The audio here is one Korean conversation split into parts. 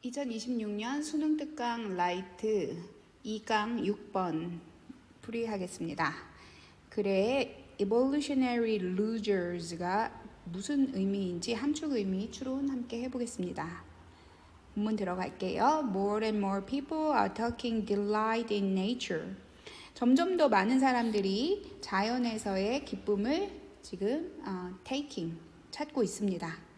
2026년 수능 특강 라이트 2강 6번 풀이하겠습니다. 글의 evolutionary losers가 무슨 의미인지 함축 의미 추론 함께 해보겠습니다. 본문 들어갈게요. More and more people are taking delight in nature. 점점 더 많은 사람들이 자연에서의 기쁨을 지금 taking, 찾고 있습니다.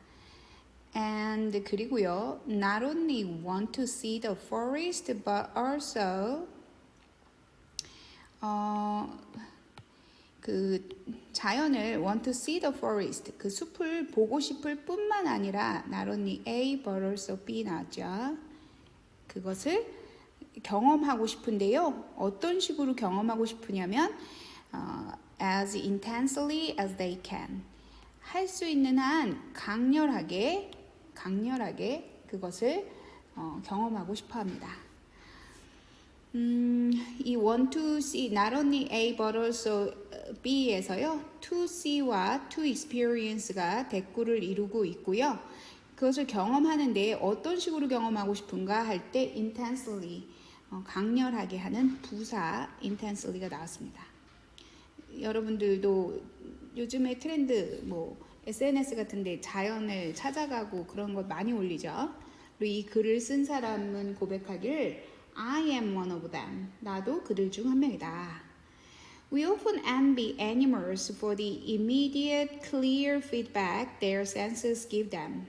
And 그리고요, not only want to see the forest, but also 그 자연을 want to see the forest, 그 숲을 보고 싶을 뿐만 아니라 not only A, but also B 나왔죠. 그것을 경험하고 싶은데요. 어떤 식으로 경험하고 싶으냐면 as intensely as they can. 할 수 있는 한 강렬하게 그것을 경험하고 싶어 합니다. 이 want to see, not only A but also B에서요, to see와 to experience가 대꾸를 이루고 있고요. 그것을 경험하는데 어떤 식으로 경험하고 싶은가 할 때 intensely, 강렬하게 하는 부사 intensely가 나왔습니다. 여러분들도 요즘에 트렌드 SNS 같은데 자연을 찾아가고 그런 것 많이 올리죠. 그리고 이 글을 쓴 사람은 고백하기를 I am one of them. 나도 그들 중 한 명이다. We often envy animals for the immediate clear feedback their senses give them.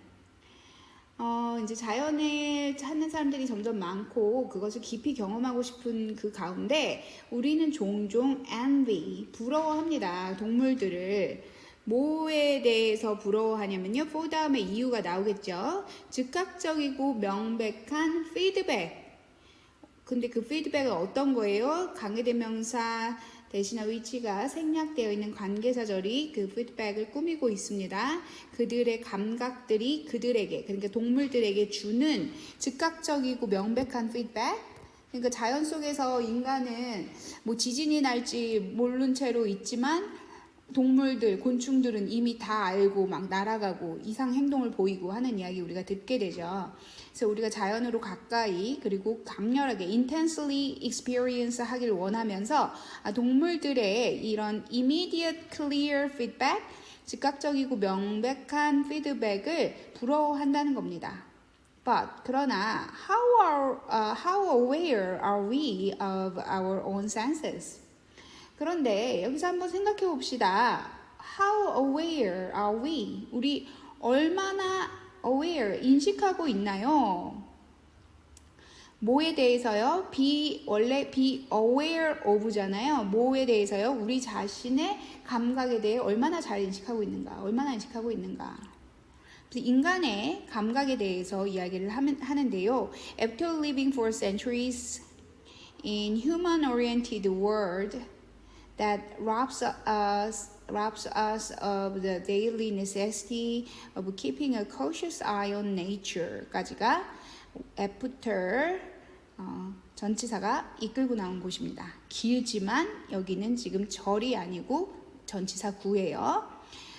이제 자연을 찾는 사람들이 점점 많고 그것을 깊이 경험하고 싶은 그 가운데 우리는 종종 envy, 부러워합니다. 동물들을. 뭐에 대해서 부러워하냐면요. for 다음에 이유가 나오겠죠. 즉각적이고 명백한 피드백. 근데 그 피드백은 어떤 거예요? 관계대명사 대신한 위치가 생략되어 있는 관계사절이 그 피드백을 꾸미고 있습니다. 그들의 감각들이 그들에게, 그러니까 동물들에게 주는 즉각적이고 명백한 피드백. 그러니까 자연 속에서 인간은 지진이 날지 모른 채로 있지만 동물들, 곤충들은 이미 다 알고 막 날아가고 이상 행동을 보이고 하는 이야기 우리가 듣게 되죠. 그래서 우리가 자연으로 가까이 그리고 강렬하게 intensely experience 하길 원하면서 동물들의 이런 immediate clear feedback, 즉각적이고 명백한 피드백을 부러워한다는 겁니다. 그러나 how aware are we of our own senses? 그런데 여기서 한번 생각해 봅시다. How aware are we? 우리 얼마나 aware, 인식하고 있나요? 뭐에 대해서요? 원래 be aware of잖아요. 뭐에 대해서요? 우리 자신의 감각에 대해 얼마나 잘 인식하고 있는가? 얼마나 인식하고 있는가? 인간의 감각에 대해서 이야기를 하는데요. After living for centuries in human-oriented world, that robs us of the daily necessity of keeping a cautious eye on nature까지가 after 전치사가 이끌고 나온 곳입니다. 길지만 여기는 지금 절이 아니고 전치사 구예요.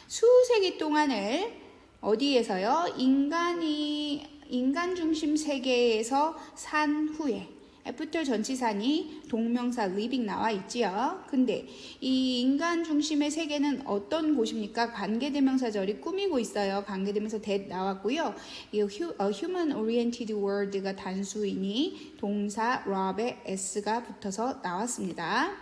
수세기 동안을 어디에서요? 인간 중심 세계에서 산 후에 애프터 전치사니 동명사 living 나와 있지요. 근데 이 인간 중심의 세계는 어떤 곳입니까? 관계대명사절이 꾸미고 있어요. 관계대명사 that 나왔고요. 이 human oriented world가 단수이니 동사 rob에 s가 붙어서 나왔습니다.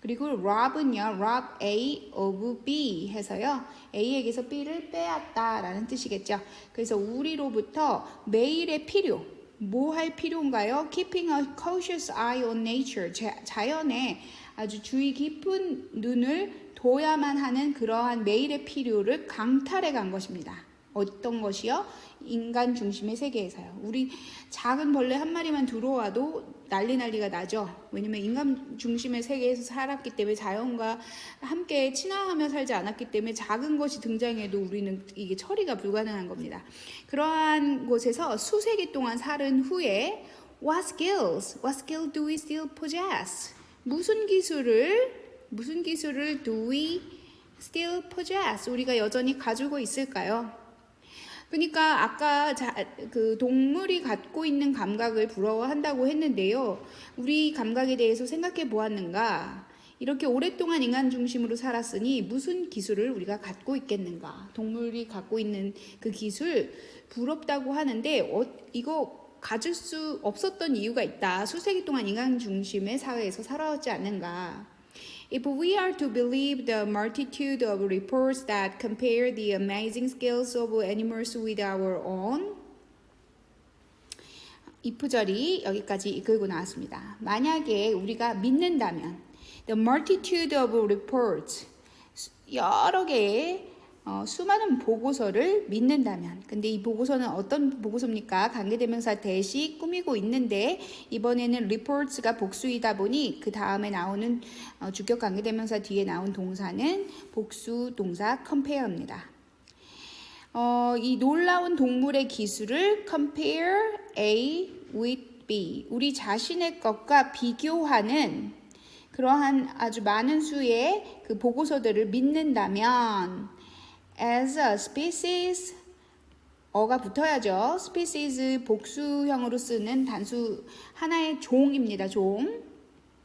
그리고 rob은요, rob A of B 해서요, A에게서 B를 빼앗다라는 뜻이겠죠. 그래서 우리로부터 매일의 필요, 뭐 할 필요인가요? Keeping a cautious eye on nature. 자연에 아주 주의 깊은 눈을 둬야만 하는 그러한 매일의 필요를 강탈해 간 것입니다. 어떤 것이요? 인간 중심의 세계에서요. 우리 작은 벌레 한 마리만 들어와도 난리가 나죠. 왜냐면 인간 중심의 세계에서 살았기 때문에 자연과 함께 친화하며 살지 않았기 때문에 작은 것이 등장해도 우리는 이게 처리가 불가능한 겁니다. 그러한 곳에서 수세기 동안 살은 후에 what skill do we still possess? 무슨 기술을 do we still possess? 우리가 여전히 가지고 있을까요? 그러니까 아까 그 동물이 갖고 있는 감각을 부러워한다고 했는데요. 우리 감각에 대해서 생각해 보았는가? 이렇게 오랫동안 인간 중심으로 살았으니 무슨 기술을 우리가 갖고 있겠는가? 동물이 갖고 있는 그 기술 부럽다고 하는데 이거 가질 수 없었던 이유가 있다. 수세기 동안 인간 중심의 사회에서 살아왔지 않는가? If we are to believe the multitude of reports that compare the amazing skills of animals with our own, 이 구절이 여기까지 이끌고 나왔습니다. 만약에 우리가 믿는다면, the multitude of reports, 여러 개의 수많은 보고서를 믿는다면, 근데 이 보고서는 어떤 보고서입니까? 관계대명사 대시 꾸미고 있는데 이번에는 reports가 복수이다 보니 그 다음에 나오는 주격 관계대명사 뒤에 나온 동사는 복수 동사 compare입니다. 이 놀라운 동물의 기술을 compare A with B, 우리 자신의 것과 비교하는 그러한 아주 많은 수의 그 보고서들을 믿는다면 as a species, 어가 붙어야죠. species 복수형으로 쓰는 단수 하나의 종입니다.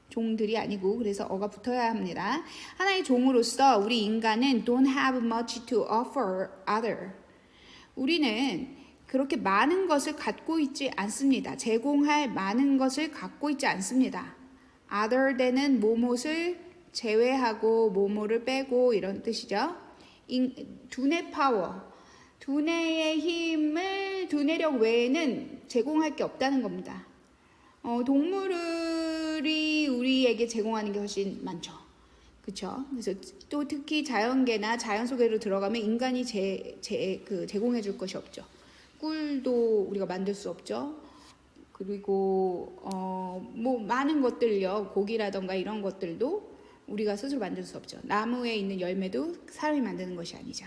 종들이 아니고 그래서 어가 붙어야 합니다. 하나의 종으로서 우리 인간은 don't have much to offer other. 우리는 그렇게 많은 것을 갖고 있지 않습니다. 제공할 많은 것을 갖고 있지 않습니다. other than은 뭐뭇을 제외하고 뭐뭐를 빼고 이런 뜻이죠. 두뇌 파워, 두뇌의 힘을 두뇌력 외에는 제공할 게 없다는 겁니다. 동물이 우리에게 제공하는 게 훨씬 많죠. 그렇죠? 그래서 또 특히 자연계나 자연 속으로 들어가면 인간이 제공해 줄 것이 없죠. 꿀도 우리가 만들 수 없죠. 그리고 뭐 많은 것들요, 고기라던가 이런 것들도 우리가 스스로 만들 수 없죠. 나무에 있는 열매도 사람이 만드는 것이 아니죠.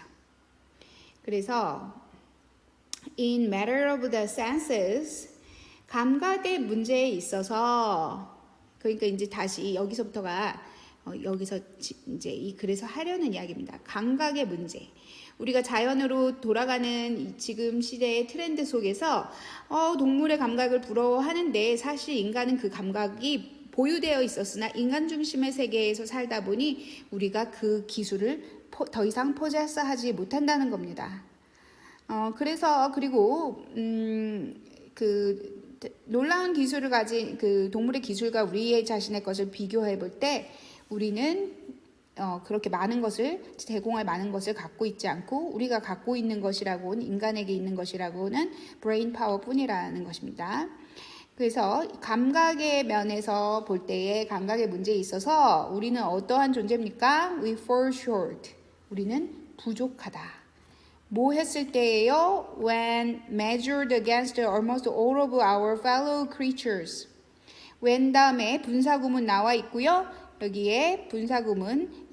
그래서 in matter of the senses, 감각의 문제에 있어서, 그러니까 이제 다시 여기서부터가 여기서 이제 이 글에서 하려는 이야기입니다. 감각의 문제. 우리가 자연으로 돌아가는 지금 시대의 트렌드 속에서 동물의 감각을 부러워하는데 사실 인간은 그 감각이 보유되어 있었으나 인간 중심의 세계에서 살다 보니 우리가 그 기술을 더 이상 포제스하지 못한다는 겁니다. 그래서 그리고 그 놀라운 기술을 가진 그 동물의 기술과 우리의 자신의 것을 비교해 볼 때 우리는 그렇게 많은 것을 제공할 많은 것을 갖고 있지 않고 우리가 갖고 있는 것이라고는 인간에게 있는 것이라고는 브레인 파워뿐이라는 것입니다. 그래서 감각의 면에서 볼 때에 감각의 문제에 있어서 우리는 어떠한 존재입니까? We fall short. 우리는 부족하다. 뭐 했을 때예요? When measured against almost all of our fellow creatures. when 다음에 분사구문 나와 있고요. 여기에 분사구문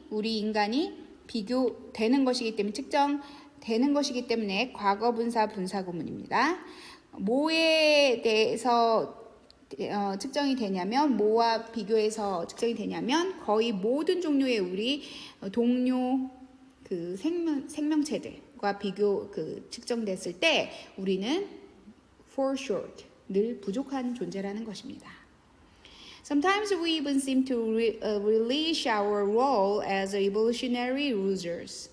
우리 인간이 비교되는 것이기 때문에 측정되는 것이기 때문에 과거분사 분사구문입니다. 뭐에 대해서 측정이 되냐면 뭐와 비교해서 측정이 되냐면 거의 모든 종류의 우리 동료 그 생명체들과 비교 측정됐을 때 우리는 fall short, 늘 부족한 존재라는 것입니다. Sometimes we even seem to relish our role as evolutionary losers.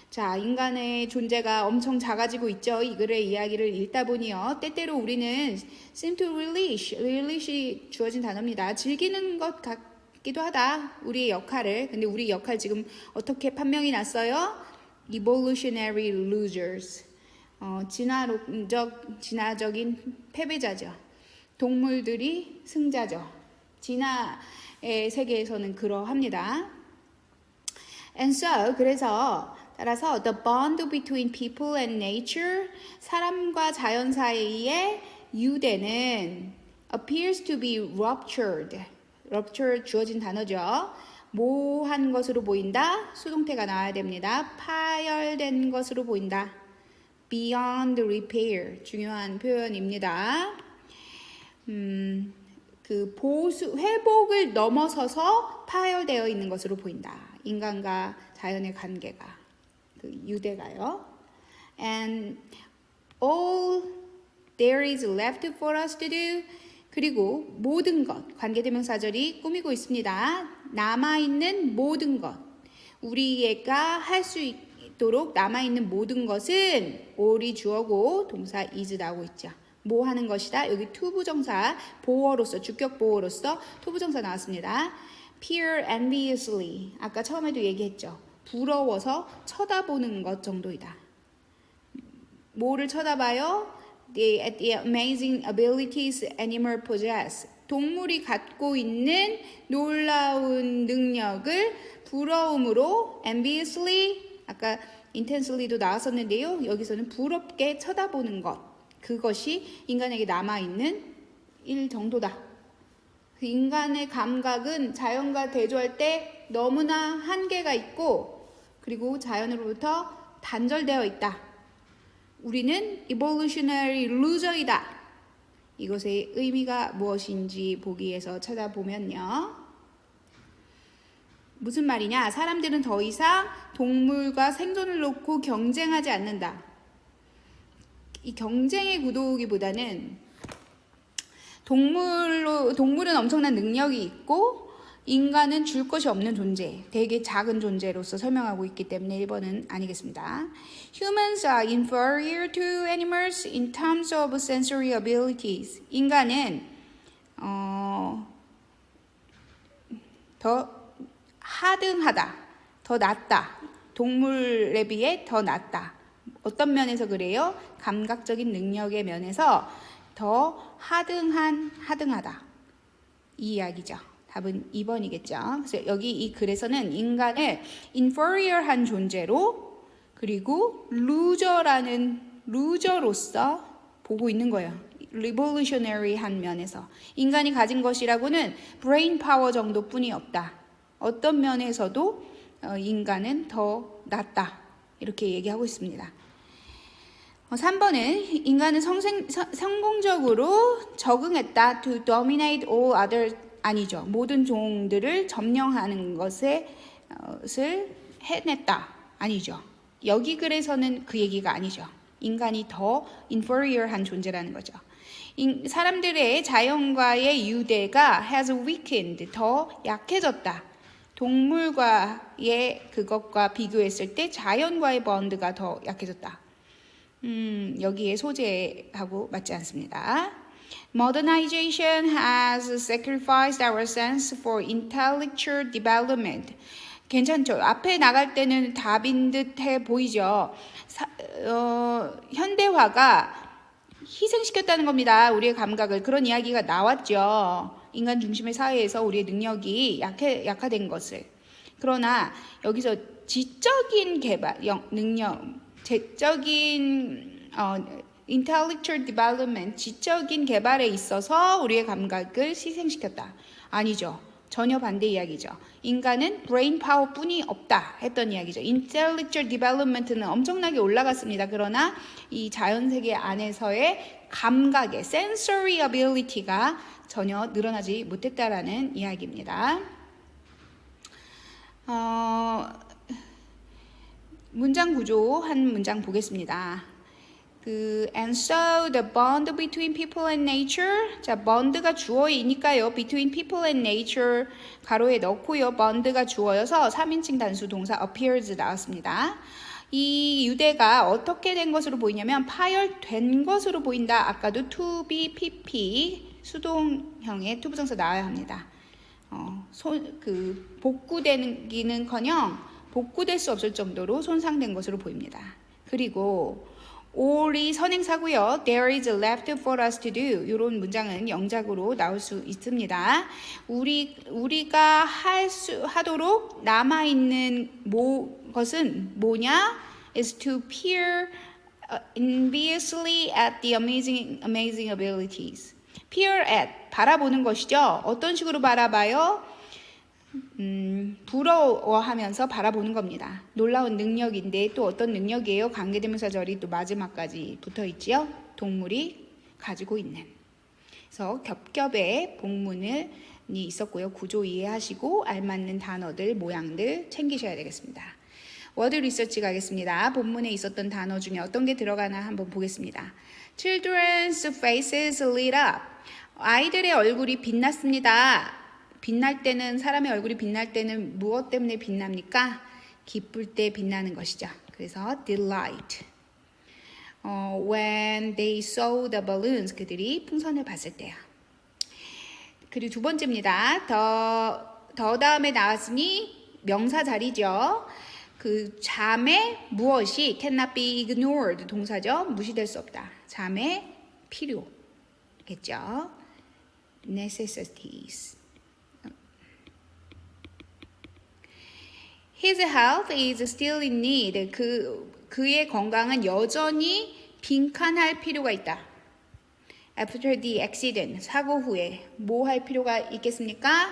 자, 인간의 존재가 엄청 작아지고 있죠. 이 글의 이야기를 읽다 보니요. 때때로 우리는 seem to relish이 주어진 단어입니다. 즐기는 것 같기도 하다. 우리의 역할을. 근데 우리 역할 지금 어떻게 판명이 났어요? Evolutionary losers. 진화적인 패배자죠. 동물들이 승자죠. 진화의 세계에서는 그러합니다. And so, 따라서 the bond between people and nature, 사람과 자연 사이의 유대는 appears to be ruptured. rupture 주어진 단어죠. 모호한 것으로 보인다. 수동태가 나와야 됩니다. 파열된 것으로 보인다. beyond repair. 중요한 표현입니다. 회복을 넘어서서 파열되어 있는 것으로 보인다. 인간과 자연의 관계가, 유대가요. And all there is left for us to do. 그리고 모든 것, 관계대명사절이 꾸미고 있습니다. 남아있는 모든 것. 우리가 할 수 있도록 남아있는 모든 것은 all이 주어고 동사 is 나오고 있죠. 뭐 하는 것이다? 여기 투부정사 보어로서, 주격 보어로서 투부정사 나왔습니다. peer enviously. 아까 처음에도 얘기했죠. 부러워서 쳐다보는 것 정도이다. 뭐를 쳐다봐요? The amazing abilities animal possess. 동물이 갖고 있는 놀라운 능력을 부러움으로 enviously, 아까 intensely도 나왔었는데요. 여기서는 부럽게 쳐다보는 것. 그것이 인간에게 남아있는 일 정도다. 인간의 감각은 자연과 대조할 때 너무나 한계가 있고 그리고 자연으로부터 단절되어 있다. 우리는 evolutionary loser이다. 이것의 의미가 무엇인지 보기에서 찾아보면요. 무슨 말이냐? 사람들은 더 이상 동물과 생존을 놓고 경쟁하지 않는다. 이 경쟁의 구도기보다는 동물은 엄청난 능력이 있고 인간은 줄 것이 없는 존재, 되게 작은 존재로서 설명하고 있기 때문에 1번은 아니겠습니다. Humans are inferior to animals in terms of sensory abilities. 인간은 더 하등하다, 더 낫다. 동물에 비해 더 낫다. 어떤 면에서 그래요? 감각적인 능력의 면에서 더 하등하다. 이 이야기죠. 답은 2번이겠죠. 그래서 여기 이 글에서는 인간을 inferior한 존재로 그리고 루저로서 보고 있는 거예요. revolutionary한 면에서. 인간이 가진 것이라고는 brain power 정도뿐이 없다. 어떤 면에서도 인간은 더 낫다. 이렇게 얘기하고 있습니다. 3번은 인간은 성공적으로 적응했다. to dominate all others. 아니죠. 모든 종들을 점령하는 것을 해냈다. 아니죠. 여기 글에서는 그 얘기가 아니죠. 인간이 더 inferior한 존재라는 거죠. 사람들의 자연과의 유대가 has weakened, 더 약해졌다. 동물과의 그것과 비교했을 때 자연과의 bonds가 더 약해졌다. 여기에 소재하고 맞지 않습니다. Modernization has sacrificed our sense for intellectual development. 괜찮죠? 앞에 나갈 때는 답인 듯해 보이죠? 현대화가 희생시켰다는 겁니다. 우리의 감각을. 그런 이야기가 나왔죠. 인간 중심의 사회에서 우리의 능력이 약화된 것을. 그러나 여기서 지적인 개발, 제적인 intellectual development, 지적인 개발에 있어서 우리의 감각을 희생시켰다. 아니죠. 전혀 반대 이야기죠. 인간은 brain power 뿐이 없다 했던 이야기죠. intellectual development는 엄청나게 올라갔습니다. 그러나 이 자연세계 안에서의 감각의 sensory ability가 전혀 늘어나지 못했다라는 이야기입니다. 문장 구조 한 문장 보겠습니다. And so the bond between people and nature. 자, bond가 주어이니까요. between people and nature 가로에 넣고요. bond가 주어여서 3인칭 단수 동사 appears 나왔습니다. 이 유대가 어떻게 된 것으로 보이냐면 파열된 것으로 보인다. 아까도 to be, pp 수동형의 투부정사 나와야 합니다. 복구되기는커녕 복구될 수 없을 정도로 손상된 것으로 보입니다. 그리고 all이 선행사고요. There is left for us to do. 이런 문장은 영작으로 나올 수 있습니다. 우리가 하도록 남아있는 것은 뭐냐? is to peer enviously at the amazing abilities. peer at, 바라보는 것이죠. 어떤 식으로 바라봐요? 부러워하면서 바라보는 겁니다. 놀라운 능력인데 또 어떤 능력이에요? 관계대명사절이 또 마지막까지 붙어있지요. 동물이 가지고 있는. 그래서 겹겹의 복문이 있었고요. 구조 이해하시고 알맞는 단어들, 모양들 챙기셔야 되겠습니다. 워드 리서치 가겠습니다. 본문에 있었던 단어 중에 어떤 게 들어가나 한번 보겠습니다. Children's faces lit up. 아이들의 얼굴이 빛났습니다. 빛날 때는 사람의 얼굴이 빛날 때는 무엇 때문에 빛납니까? 기쁠 때 빛나는 것이죠. 그래서 delight. When they saw the balloons. 그들이 풍선을 봤을 때요. 그리고 두 번째입니다. 더 다음에 나왔으니 명사 자리죠. 그 잠의 무엇이 cannot be ignored 동사죠. 무시될 수 없다. 잠의 필요겠죠. necessities. His health is still in need. 그의 건강은 여전히 빈칸할 필요가 있다. After the accident, 사고 후에 뭐 할 필요가 있겠습니까?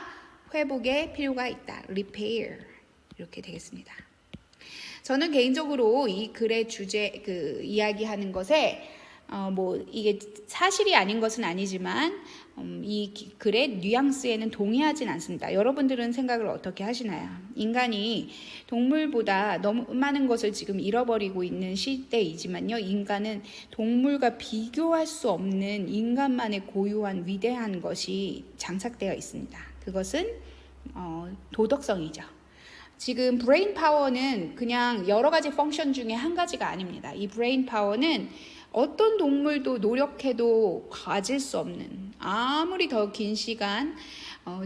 회복의 필요가 있다. Repair. 이렇게 되겠습니다. 저는 개인적으로 이 글의 주제, 이야기하는 것에, 이게 사실이 아닌 것은 아니지만, 이 글의 뉘앙스에는 동의하진 않습니다. 여러분들은 생각을 어떻게 하시나요? 인간이 동물보다 너무 많은 것을 지금 잃어버리고 있는 시대이지만요. 인간은 동물과 비교할 수 없는 인간만의 고유한 위대한 것이 장착되어 있습니다. 그것은 도덕성이죠. 지금 브레인 파워는 그냥 여러 가지 펑션 중에 한 가지가 아닙니다. 이 브레인 파워는 어떤 동물도 노력해도 가질 수 없는, 아무리 더 긴 시간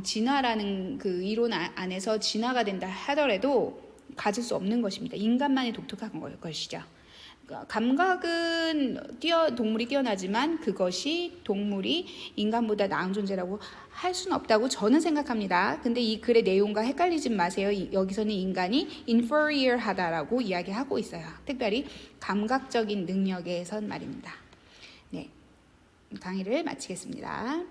진화라는 그 이론 안에서 진화가 된다 하더라도 가질 수 없는 것입니다. 인간만의 독특한 것이죠. 감각은 동물이 뛰어나지만 그것이 동물이 인간보다 나은 존재라고 할 수는 없다고 저는 생각합니다. 근데 이 글의 내용과 헷갈리지 마세요. 여기서는 인간이 inferior 하다라고 이야기하고 있어요. 특별히 감각적인 능력에선 말입니다. 네, 강의를 마치겠습니다.